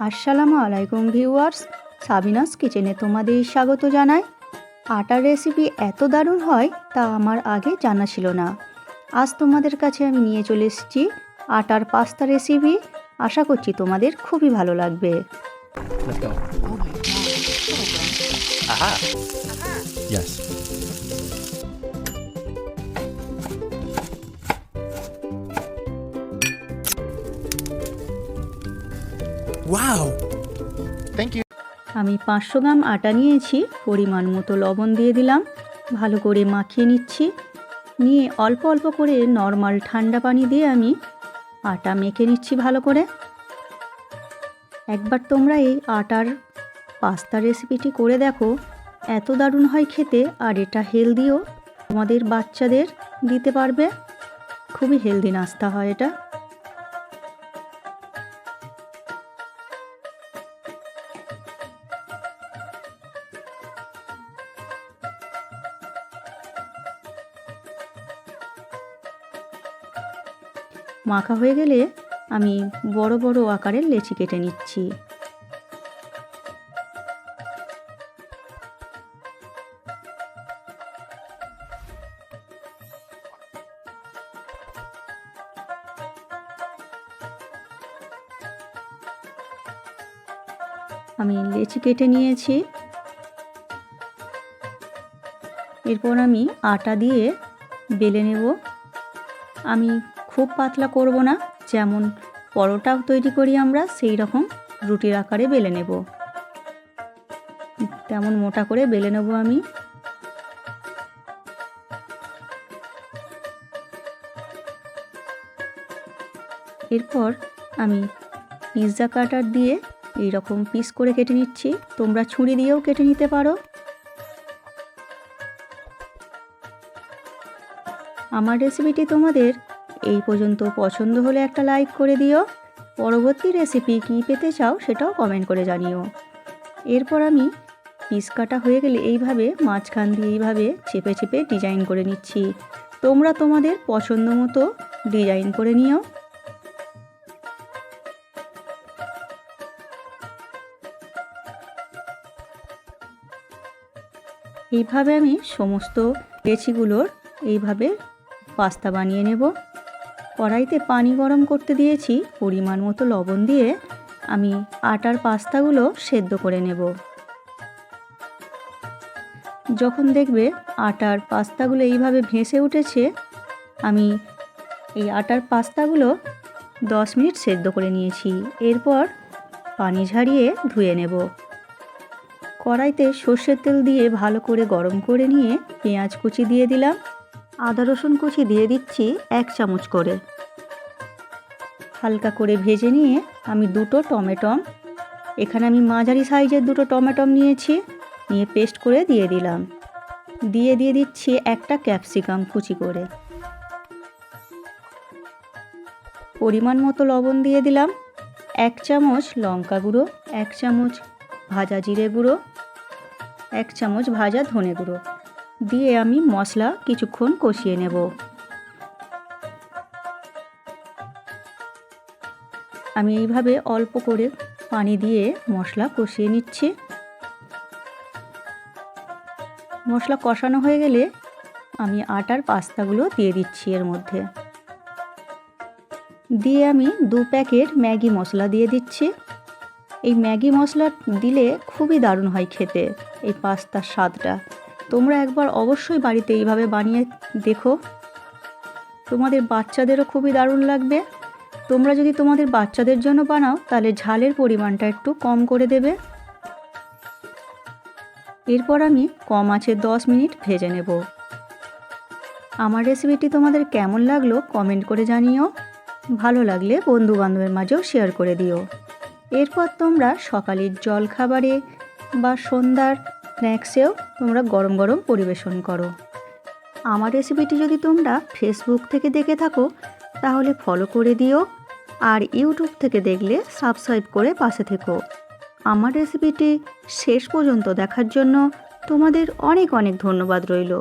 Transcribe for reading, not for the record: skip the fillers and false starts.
আসসালামু আলাইকুম viewers, Sabinus কিচেনে তোমাদের স্বাগত জানাই। আটার রেসিপি এত দারুণ হয় তা আমার আগে জানা ছিল না। আজ তোমাদের কাছে আমি নিয়ে চলে এসেছি আটার পাস্তা রেসিপি। আশা করছি তোমাদের খুবই ভালো লাগবে। Let's go. Oh my god. Aha. Yes. Wow. Thank you. আমি 500 গ্রাম আটা নিয়েছি, পরিমাণ মতো লবণ দিয়ে দিলাম, ভালো করে মাখিয়ে নিচ্ছি। নিয়ে অল্প অল্প করে নর্মাল ঠান্ডা পানি দিয়ে আমি আটা মেখে নিচ্ছি ভালো করে। একবার তোমরা এই আটার পাস্তা রেসিপিটি করে দেখো, এত দারুণ হয় খেতে। আর এটা হেলদিও, তোমাদের বাচ্চাদের দিতে পারবে। খুবই হেলদি নাস্তা হয় এটা। মাখা হয়ে গেলে আমি বড় বড় আকারের লেচি কেটে নিচ্ছি। আমি লেচি কেটে নিয়েছি। এরপর আমি আটা দিয়ে বেলে নেব। আমি খুব পাতলা করব না, যেমন পরোটা তৈরি করি আমরা সেই রকম রুটির আকারে বেলে নেব, তেমন মোটা করে বেলে নেব আমি। এরপর আমি পিৎজা কাটার দিয়ে এই রকম পিস করে কেটে নিচ্ছি। তোমরা ছুরি দিয়েও কেটে নিতে পারো। আমার রেসিপিটি তোমাদের এই পর্যন্ত পছন্দ হলে একটা লাইক করে দিও। পরবর্তী রেসিপি কী পেতে চাও সেটাও কমেন্ট করে জানিও। এরপর আমি পিস কাটা হয়ে গেলে এইভাবে মাঝখান দিয়ে এইভাবে চেপে চেপে ডিজাইন করে নিচ্ছি। তোমরা তোমাদের পছন্দ মতো ডিজাইন করে নিও। এইভাবে আমি সমস্ত লেচিগুলোর এইভাবে পাস্তা বানিয়ে নেব। কড়াইতে পানি গরম করতে দিয়েছি, পরিমাণ মতো লবণ দিয়ে আমি আটার পাস্তাগুলো সেদ্ধ করে নেব। যখন দেখবে আটার পাস্তাগুলো এইভাবে ভেসে উঠেছে, আমি এই আটার পাস্তাগুলো 10 মিনিট সেদ্ধ করে নিয়েছি। এরপর পানি ঝরিয়ে ধুয়ে নেব। কড়াইতে সর্ষের তেল দিয়ে ভালো করে গরম করে নিয়ে পেঁয়াজ কুচি দিয়ে দিলাম, আদা রসুন কুচি দিয়ে দিচ্ছি 1 চামচ করে। হালকা করে ভেজে নিয়ে আমি 2টো টমেটম, এখানে আমি মাঝারি সাইজের 2টো টমেটম নিয়েছি, নিয়ে পেস্ট করে দিয়ে দিলাম। দিয়ে দিচ্ছি একটা ক্যাপসিকাম কুচি করে। পরিমাণ মতো লবণ দিয়ে দিলাম, 1 চামচ লঙ্কা গুঁড়ো, 1 চামচ ভাজা জিরে গুঁড়ো, 1 চামচ ভাজা ধনে গুঁড়ো দিয়ে আমি মশলা কিছুক্ষণ কষিয়ে নেব। আমি এইভাবে অল্প করে পানি দিয়ে মশলা কষিয়ে নিচ্ছি। মশলা কষানো হয়ে গেলে আমি আটার পাস্তাগুলো দিয়ে দিচ্ছি এর মধ্যে। দিয়ে আমি 2 প্যাকেট ম্যাগি মশলা দিয়ে দিচ্ছি। এই ম্যাগি মশলা দিলে খুবই দারুণ হয় খেতে এই পাস্তার স্বাদটা। তোমরা একবার অবশ্যই বাড়িতে এইভাবে বানিয়ে দেখো, তোমাদের বাচ্চাদেরও খুবই দারুণ লাগবে। তোমরা যদি তোমাদের বাচ্চাদের জন্য বানাও তাহলে ঝালের পরিমাণটা একটু কম করে দেবে। এরপর আমি কম আঁচে 10 মিনিট ভেজে নেব। আমার রেসিপিটি তোমাদের কেমন লাগলো কমেন্ট করে জানিও। ভালো লাগলে বন্ধু বান্ধবের মাঝেও শেয়ার করে দিও। এরপর তোমরা সকালের জলখাবারে বা সন্ধ্যার স্ন্যাক্সেও তোমরা গরম গরম পরিবেশন করো। আমার রেসিপিটি যদি তোমরা ফেসবুক থেকে দেখে থাকো তাহলে ফলো করে দিও, আর ইউটিউব থেকে দেখলে সাবস্ক্রাইব করে পাশে থেকো। আমার রেসিপিটি শেষ পর্যন্ত দেখার জন্য তোমাদের অনেক অনেক ধন্যবাদ রইল।